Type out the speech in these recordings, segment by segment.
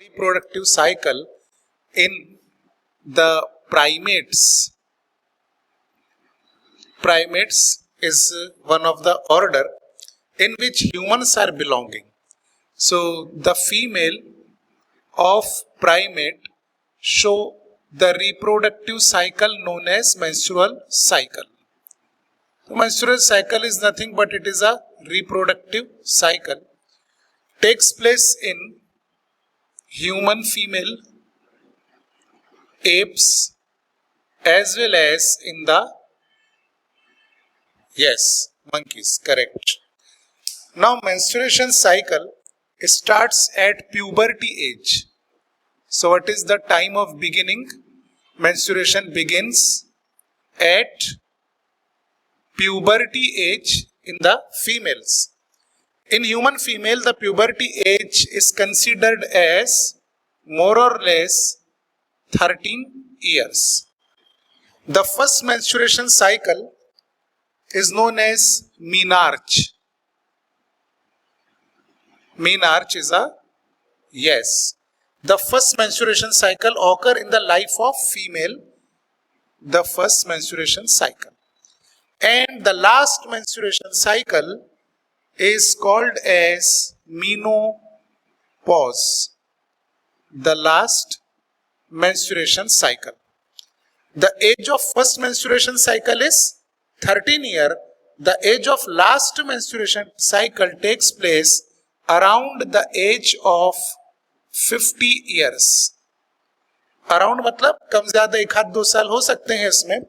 reproductive cycle in the primates. Primates is one of the order in which humans are belonging. So the female of primate show the reproductive cycle known as menstrual cycle. The menstrual cycle is nothing but it is a reproductive cycle. Takes place in human female, apes, as well as in the monkeys, correct. Now menstruation cycle starts at puberty age. So what is the time of beginning? Menstruation begins at puberty age in the females. In human female, the puberty age is considered as more or less 13 years. The first menstruation cycle is known as menarche. Menarche is the first menstruation cycle occur in the life of female, the first menstruation cycle. And the last menstruation cycle is called as menopause, the last menstruation cycle. The age of first menstruation cycle is 13 years. The age of last menstruation cycle takes place around the age of 50 years. Around मतलब कम ज्यादा 1-2 साल हो सकते हैं इसमें,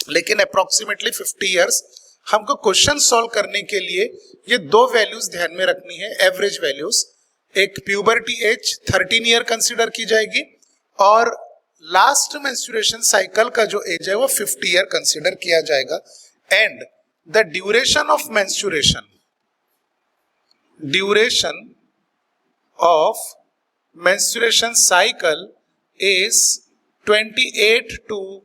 लेकिन approximately 50 years. हमको question solve करने के लिए ये दो वैल्यूज ध्यान में रखनी है, एवरेज वैल्यूज. एक प्यूबर्टी एज 13 ईयर कंसीडर की जाएगी और लास्ट मेंस्ट्रुएशन साइकिल का जो एज है वो 50 ईयर कंसीडर किया जाएगा. And the duration of menstruation cycle is 28 to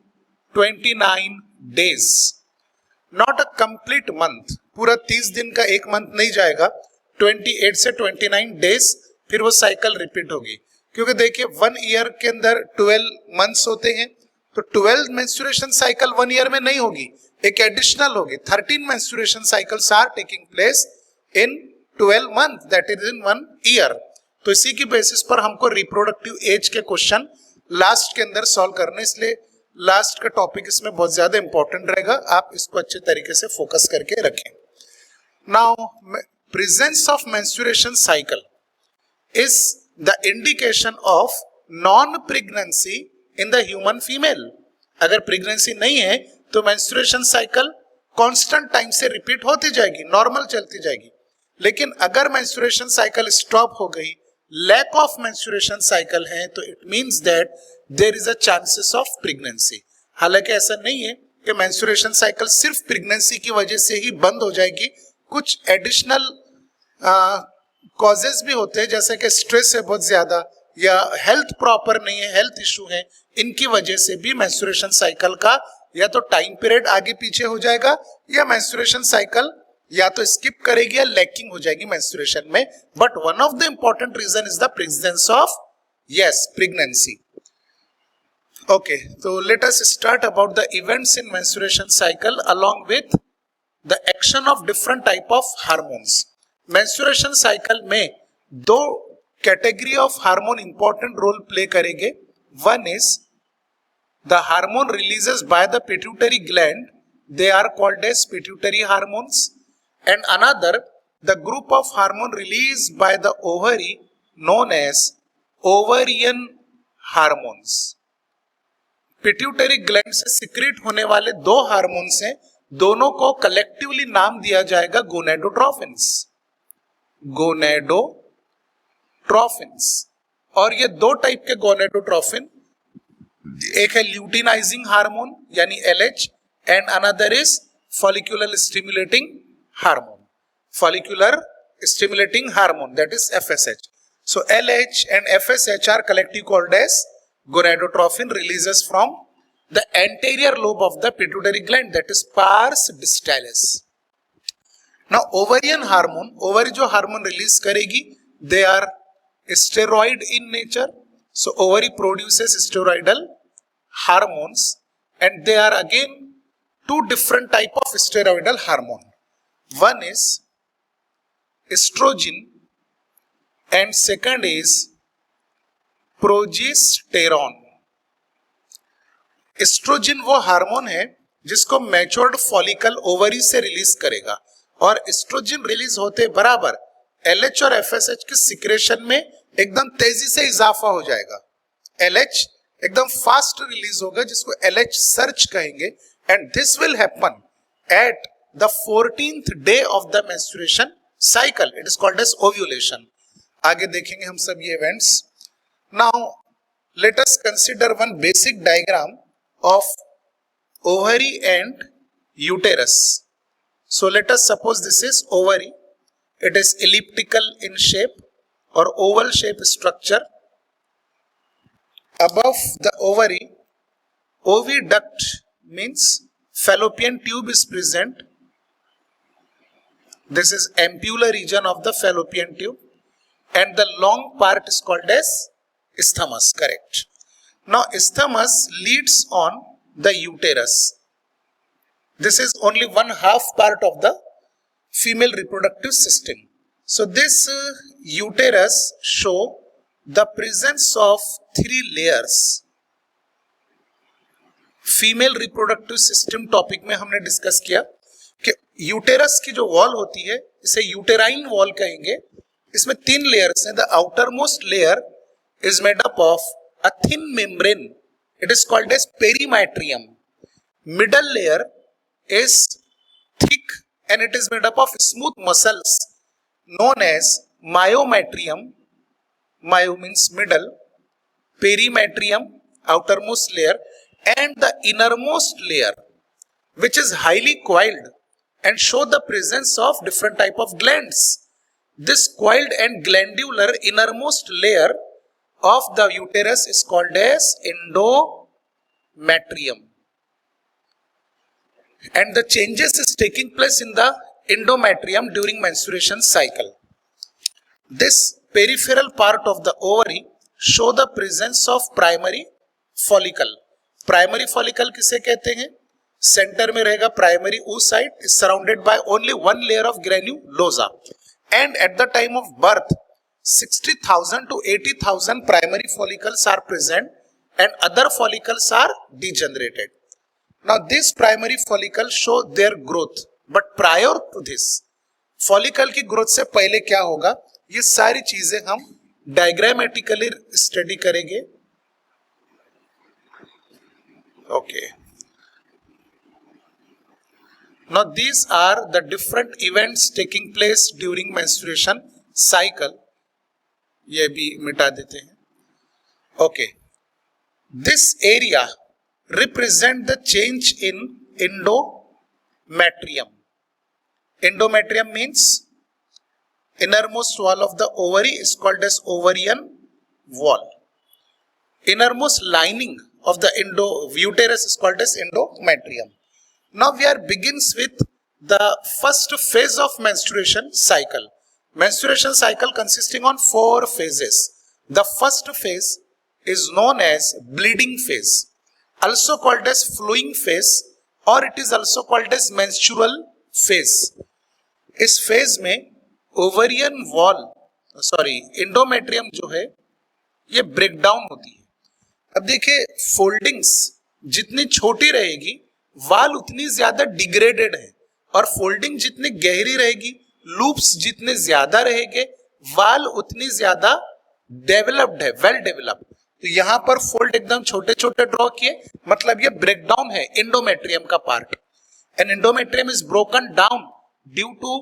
29 days. Not a complete month. पूरा 30 दिन का एक मंथ नहीं जाएगा. 28 से 29 डेज फिर वो साइकिल रिपीट होगी. क्योंकि देखिए 1 ईयर के अंदर 12 मंथ्स होते हैं, तो 12 मेंस्ट्रुएशन साइकिल 1 ईयर में नहीं होगी, एक एडिशनल होगी. 13 menstruation cycles are taking place in 12 month, that is in 1 year. तो इसी की बेसिस पर हमको रिप्रोडक्टिव एज के क्वेश्चन लास्ट के अंदर सॉल्व करने, इसलिए लास्ट का टॉपिक इसमें बहुत ज्यादा इंपॉर्टेंट रहेगा. आप इसको अच्छे तरीके से फोकस करके रखें. Now presence of menstruation cycle is the indication of non pregnancy in the human female. अगर प्रेगनेंसी नहीं है तो मेंस्ट्रुएशन साइकिल कांस्टेंट टाइम से रिपीट होती जाएगी, नॉर्मल चलती जाएगी. लेकिन अगर मेंस्ट्रुएशन साइकिल स्टॉप हो गई, लैक ऑफ मेंस्ट्रुएशन साइकिल है, तो it means that there is a chances of pregnancy. हालांकि ऐसा नहीं है कि मेंस्ट्रुएशन साइकिल सिर्फ प्रेगनेंसी की वजह से ही बंद हो जाएगी. कुछ एडिशनल कॉजेस भी होते हैं, जैसे कि स्ट्रेस है बहुत ज्यादा या हेल्थ प्रॉपर नहीं है, हेल्थ इशू है, इनकी वजह से भी मेंस्ट्रुएशन साइकिल का या तो टाइम पीरियड आगे पीछे हो जाएगा या मेंस्ट्रुएशन साइकिल या तो स्किप करेगी या लैकिंग हो जाएगी मेंस्ट्रुएशन में. But one of the important reason is the presence of pregnancy. Okay, so let us start about the events in menstruation cycle along with the action of different type of hormones. Menstruation cycle में दो category of hormone important role play करेंगे. One is the hormone releases by the pituitary gland, they are called as pituitary hormones, and another the group of hormone released by the ovary known as ovarian hormones. Pituitary gland से secrete होने वाले दो hormones हैं, दोनों को collectively नाम दिया जाएगा गोनेडोट्रोफिन्स. और ये दो टाइप के गोनेडोट्रोफिन, एक है ल्यूटिनाइजिंग हार्मोन यानी LH and another is follicular stimulating hormone, that is FSH. So LH and FSH are collectively called as gonadotrophin, releases from the anterior lobe of the pituitary gland, that is pars distalis. Now ovarian hormone, ovary जो hormone release करेगी, they are steroid in nature. So ovary produces steroidal hormones, and they are again two different type of steroidal hormone. One is estrogen and second is progesterone. Estrogen वो hormone है जिसको matured follicle ovary से release करेगा, और oestrogen release होते बराबर LH और FSH के सिक्रेशन में एकदम तेजी से इजाफा हो जाएगा. एलएच एकदम फास्ट रिलीज होगा जिसको एलएच सर्ज कहेंगे, and this will happen at the 14th day of the menstruation cycle. It is called as ovulation. आगे देखेंगे हम सब ये events. Now let us consider one basic diagram of ovary and uterus. So let us suppose this is ovary. It is elliptical in shape or oval shape structure. Above the ovary, oviduct means fallopian tube is present. This is ampulla region of the fallopian tube, and the long part is called as isthmus. Correct. Now isthmus leads on the uterus. This is only one half part of the female reproductive system. So this uterus show the presence of 3 layers. Female reproductive system topic में हमने discuss किया कि uterus की जो wall होती है इसे uterine wall कहेंगे. इसमें 3 लेयर्स हैं. The outer most layer is made up of a thin membrane. It is called as perimetrium. Middle layer is thick and it is made up of smooth muscles known as myometrium. Myo means middle, perimetrium outermost layer, and the innermost layer which is highly coiled and show the presence of different type of glands. This coiled and glandular innermost layer of the uterus is called as endometrium, and the changes is taking place in the endometrium during menstruation cycle. This peripheral part of the ovary show the presence of primary follicle. Primary follicle किसे कहते हैं? Centre में रहेगा primary oocyte, is surrounded by only one layer of granulosa, and at the time of birth 60,000 to 80,000 primary follicles are present and other follicles are degenerated. Now this primary follicles show their growth, but prior to this follicle की growth से पहले क्या होगा, ये सारी चीजें हम diagrammatically study करेंगे. Okay. Now these are the different events taking place during menstruation cycle. ये भी मिटा देते हैं. Okay. This area represent the change in endometrium. Endometrium means innermost wall of the ovary is called as ovarian wall. Innermost lining of the uterus is called as endometrium. Now we are begins with the first phase of menstruation cycle. Menstruation cycle consisting on 4 phases. The first phase is known as bleeding phase, also called as flowing phase, or it is also called as menstrual phase. इस phase में ovarian wall, endometrium जो है ये breakdown होती है. अब देखिए foldings जितनी छोटी रहेगी वाल उतनी ज्यादा डिग्रेडेड है, और फोल्डिंग जितनी गहरी रहेगी, लूप्स जितने ज्यादा रहेंगे, वाल उतनी ज्यादा डेवलप्ड है, वेल डेवलप्ड. तो यहां पर फोल्ड एकदम छोटे छोटे ड्रॉ किए, मतलब ये ब्रेकडाउन है एंडोमेट्रियम का part. And endometrium is broken down due to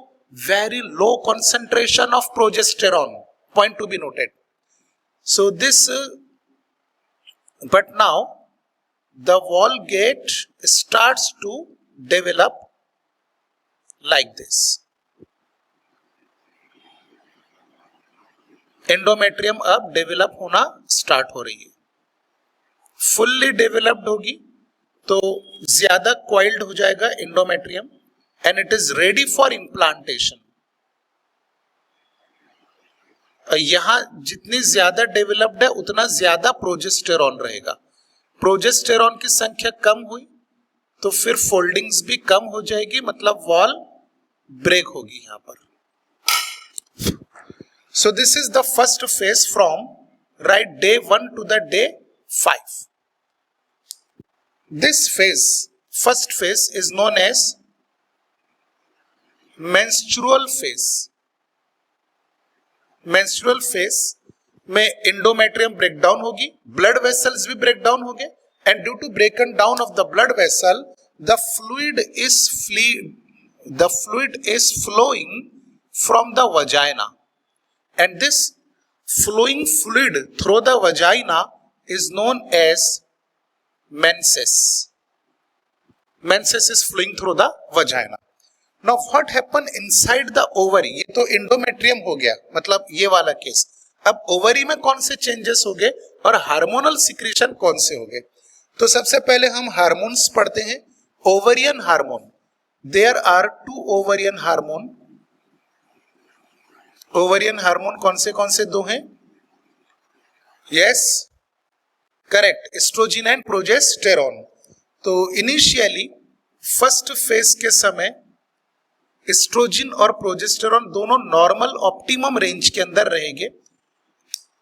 very low concentration of progesterone. Point to be noted. So this, but now the wall gate starts to develop like this. Endometrium अब develop होना start हो रही है. Fully developed होगी तो ज्यादा coiled हो जाएगा endometrium, and it is ready for implantation. यहां जितनी ज्यादा डेवलप्ड है उतना ज्यादा प्रोजेस्टेरॉन रहेगा। प्रोजेस्टेरॉन की संख्या कम हुई तो फिर फोल्डिंग्स भी कम हो जाएगी, मतलब वॉल ब्रेक होगी यहां पर। So this is the first phase from right day 1 to the day 5. This phase, first phase, is known as menstrual phase. Menstrual phase में endometrium breakdown होगी, blood vessels भी breakdown होंगे, and due to breakdown down of the blood vessel, the fluid is flowing from the vagina. And this flowing fluid through the vagina is known as menses. Menses is flowing through the vagina. Now what happen inside the ovary? ये तो endometrium हो गया, मतलब ये वाला case. अब ovary में कौन से चेंजेस हो गए और हार्मोनल सिक्रीशन कौन से हो गए? तो सबसे पहले हम हार्मोन्स पढ़ते हैं। Ovarian hormone, there are 2 ovarian hormone. Ovarian hormone कौन से दो हैं? Yes, correct, estrogen and progesterone. तो इनिशियली फर्स्ट फेज के समय एस्ट्रोजन और प्रोजेस्टेरॉन दोनों नॉर्मल ऑप्टिमम रेंज के अंदर रहेंगे,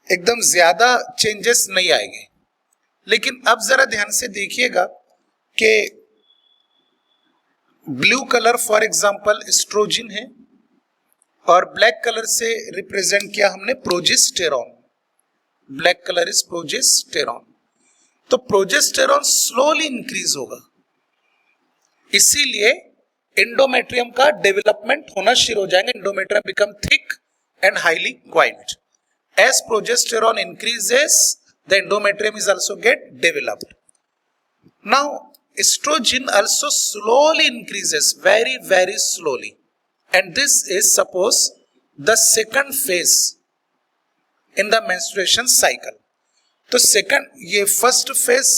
एकदम ज्यादा चेंजेस नहीं आएंगे। लेकिन अब जरा ध्यान से देखिएगा कि blue colour for example estrogen है और ब्लैक कलर से रिप्रेजेंट किया हमने progesterone. Black colour is progesterone. तो प्रोजेस्टेरॉन स्लोली इंक्रीज होगा, इसीलिए एंडोमेट्रियम का डेवलपमेंट होना शुरू हो जाएगा। Endometrium become thick and highly coiled. As progesterone increases the endometrium is also get developed. Now estrogen also slowly increases, very slowly, and this is suppose the second phase in the menstruation cycle. तो second, ये first phase,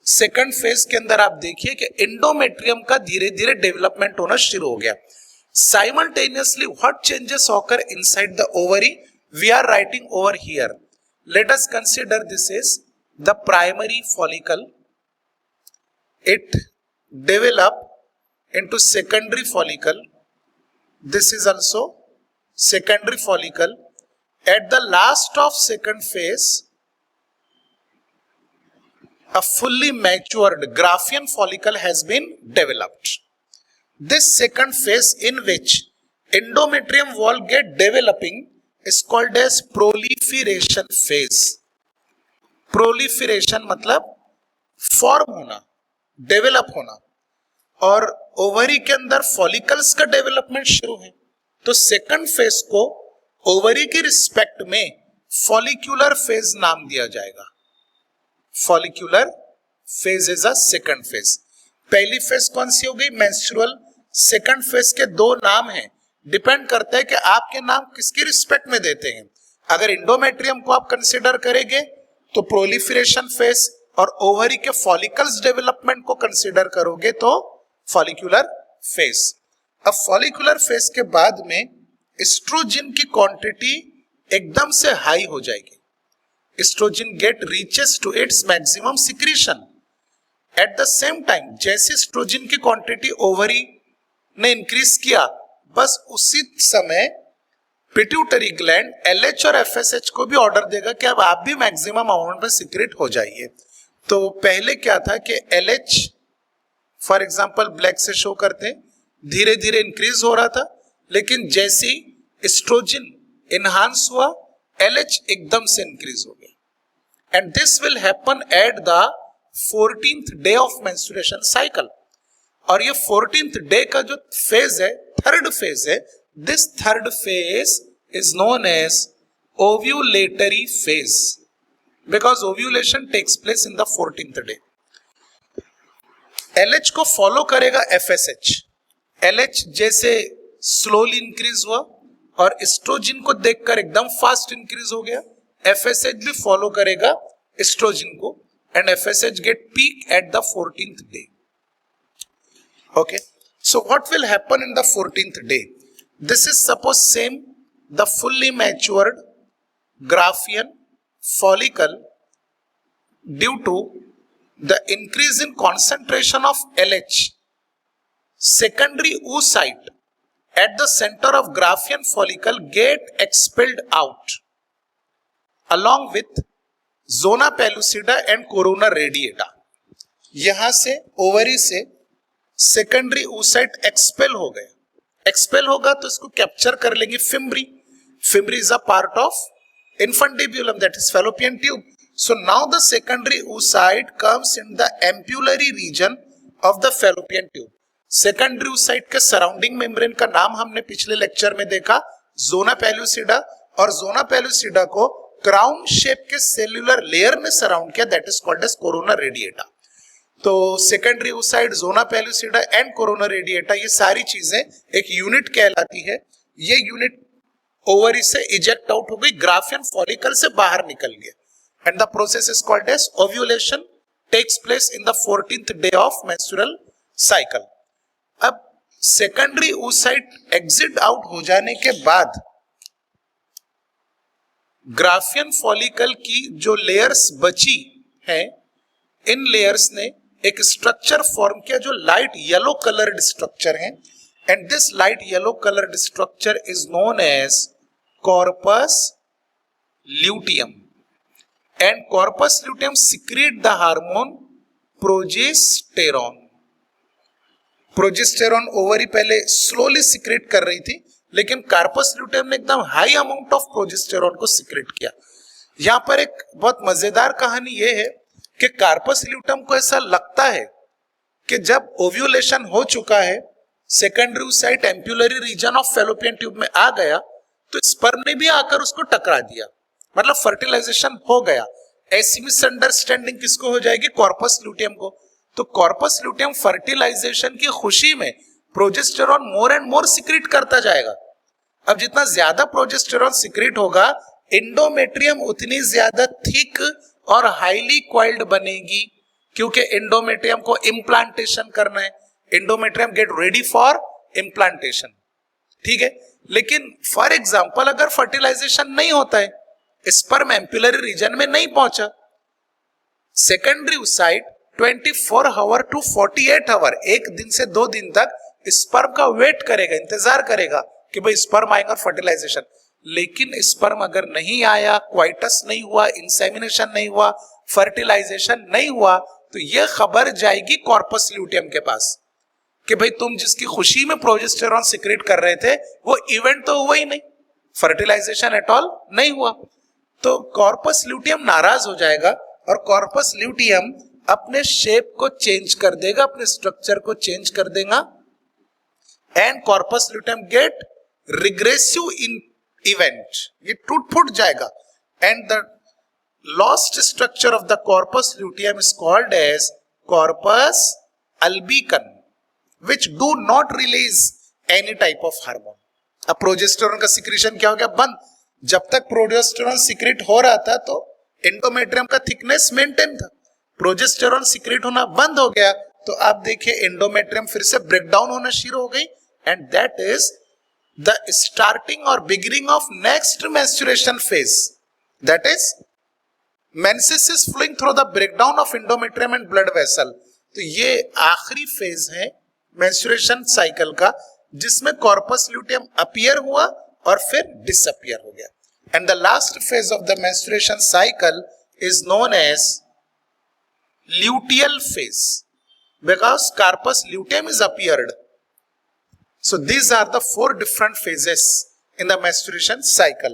second phase के अंदर आप देखिए कि endometrium का धीरे धीरे डेवलपमेंट होना शुरू हो गया। Simultaneously what changes occur inside the ovary we are writing over here. Let us consider this is the primary follicle, it develop into secondary follicle. This is also secondary follicle. At the last of second phase, a fully matured Graafian follicle has been developed. This second phase in which endometrium wall get developing is called as proliferation phase. Proliferation मतलब form होना, develop होना, और ovary के अंदर follicles का development शुरू है। तो सेकंड फेज को ओवरी के रिस्पेक्ट में फॉलिक्यूलर फेज नाम दिया जाएगा। Follicular phase is a second phase. पहली फेज कौन सी हो गई? मेंस्ट्रुअल। सेकंड फेज के दो नाम हैं, डिपेंड करता है कि आपके नाम किसके रिस्पेक्ट में देते हैं। अगर इंडोमेट्रियम को आप कंसिडर करेंगे तो प्रोलिफरेशन फेज, और ओवरी के फॉलिकल्स डेवलपमेंट को कंसिडर करोगे तो फॉलिक्यूलर फेज। अब फॉलिक्यूलर फेज के बाद में एस्ट्रोजन की क्वांटिटी एकदम से हाई हो जाएगी। Estrogen get reaches to its maximum secretion. At the same time जैसे एस्ट्रोजन की क्वांटिटी ओवरी ने इंक्रीज किया, बस उसी समय पिट्यूटरी ग्लैंड एलएच और एफएसएच को भी ऑर्डर देगा कि अब आप भी मैक्सिमम अमाउंट में सिक्रेट हो जाइए। तो पहले क्या था कि एलएच फॉर एग्जांपल ब्लैक से शो करते हैं, धीरे धीरे इंक्रीज हो रहा था, लेकिन जैसी एस्ट्रोजन इनहांस हुआ एलएच एकदम से इंक्रीज हो गया। And this will happen at the 14th day of menstruation cycle. और ये 14th डे का जो फेज है, थर्ड फेज है, this third phase is known as ovulatory phase, because ovulation takes place in the 14th day. LH को follow करेगा FSH. LH जैसे slowly increase हुआ और एस्ट्रोजन को देखकर एकदम फास्ट इंक्रीज हो गया, एफएसएच भी फॉलो करेगा एस्ट्रोजन को, and FSH get peak at the 14th day. Okay, so what will happen in the 14th day? This is suppose same, the fully matured Graafian follicle due to the increase in concentration of LH. Secondary oocyte at the center of Graafian follicle get expelled out along with zona pellucida and corona radiata. यहां से ovary से secondary oocyte expel हो गए. Expel होगा तो इसको capture कर लेंगे fimbriae. Fimbriae is a part of infundibulum, that is fallopian tube. So now the secondary oocyte comes in the ampullary region of the fallopian tube. Secondary oocyte के surrounding membrane का नाम हमने पिछले लेक्चर में देखा zona pellucida, और zona pellucida को crown shape के सेल्यूलर लेयर ने सराउंड किया, that is called as corona radiata. तो secondary oocyte, zona pellucida and corona radiata, ये सारी चीजें एक यूनिट कहलाती है. ये यूनिट ओवरी से इजेक्ट आउट हो गई, ग्राफियन फॉलिकल से बाहर निकल गया, and the process is called as ovulation, takes place in the 14th day of menstrual cycle. अब सेकेंडरी oocyte एग्जिट आउट हो जाने के बाद ग्राफियन फॉलिकल की जो लेयर्स बची हैं, इन लेयर्स ने एक स्ट्रक्चर फॉर्म किया जो लाइट येलो कलर्ड स्ट्रक्चर है, and this light yellow coloured structure is known as corpus luteum. And corpus luteum secrete the hormone progesterone. Progesterone ovary पहले स्लोली सिक्रेट कर रही थी, लेकिन कार्पस ल्यूटियम ने एकदम हाई अमाउंट ऑफ प्रोजेस्टेरॉन को secrete किया. यहां पर एक बहुत मजेदार कहानी यह है कि कार्पस ल्यूटियम को ऐसा लगता है कि जब ओव्यूलेशन हो चुका है, secondary oocyte ampullary region of fallopian tube में आ गया, तो स्पर्म ने भी आकर उसको टकरा दिया, मतलब फर्टिलाइजेशन हो गया. ऐसी मिसअंडरस्टैंडिंग किसको हो जाएगी? कॉर्पस ल्यूटियम को. तो कॉर्पस ल्यूटियम फर्टिलाइजेशन की खुशी में progesterone more and more secrete करता जाएगा. अब जितना ज्यादा प्रोजेस्टेरॉन सिक्रेट होगा, एंडोमेट्रियम उतनी ज्यादा थिक और हाईली क्वाइल्ड बनेगी, क्योंकि एंडोमेट्रियम को इम्प्लांटेशन करना है. Endometrium get ready for implantation, ठीक है. लेकिन फॉर एग्जांपल अगर फर्टिलाइजेशन नहीं होता है, स्पर्म एम्पुलरी रीजन में नहीं पहुंचा, secondary oocyte 24 hour to 48 hour, एक दिन से 2 दिन तक स्पर्म का वेट करेगा, इंतजार करेगा कि भाई स्पर्म आएगा और फर्टिलाइजेशन. लेकिन स्पर्म अगर नहीं आया, क्वाइटस नहीं हुआ, इंसेमिनेशन नहीं हुआ, फर्टिलाइजेशन नहीं हुआ, तो यह खबर जाएगी कॉर्पस ल्यूटियम के पास कि भाई तुम जिसकी खुशी में प्रोजेस्टेरॉन सिक्रेट कर रहे थे, वो इवेंट तो हुआ ही नहीं, फर्टिलाइजेशन एट ऑल नहीं हुआ. तो कॉर्पस ल्यूटियम नाराज हो जाएगा और कॉर्पस ल्यूटियम अपने शेप को चेंज कर देगा, अपने स्ट्रक्चर को चेंज कर देगा, and corpus luteum get regressive in event, ये टूट फूट जाएगा, and the lost structure of the corpus luteum is called as corpus albicans, which do not release any type of hormone. अब प्रोजेस्टेरॉन का secretion क्या हो गया? बंद. जब तक प्रोजेस्टेरॉन सिक्रेट हो रहा था तो एंडोमेट्रियम का थिकनेस मेंटेन था, प्रोजेस्टेरॉन सिक्रेट होना बंद हो गया तो आप देखिए एंडोमेट्रियम फिर से ब्रेकडाउन होना शुरू हो गई, and that is the starting और beginning of next menstruation phase, that is menses is flowing through the breakdown of endometrium and blood vessel. तो ये आखिरी फेज है मेंस्ट्रुएशन साइकिल का, जिसमें कॉर्पस ल्यूटियम अपीयर हुआ और फिर डिसअपीयर हो गया. And the last phase of the menstruation cycle is known as luteal phase, because corpus luteum is appeared. So these are the 4 different phases in the menstruation cycle.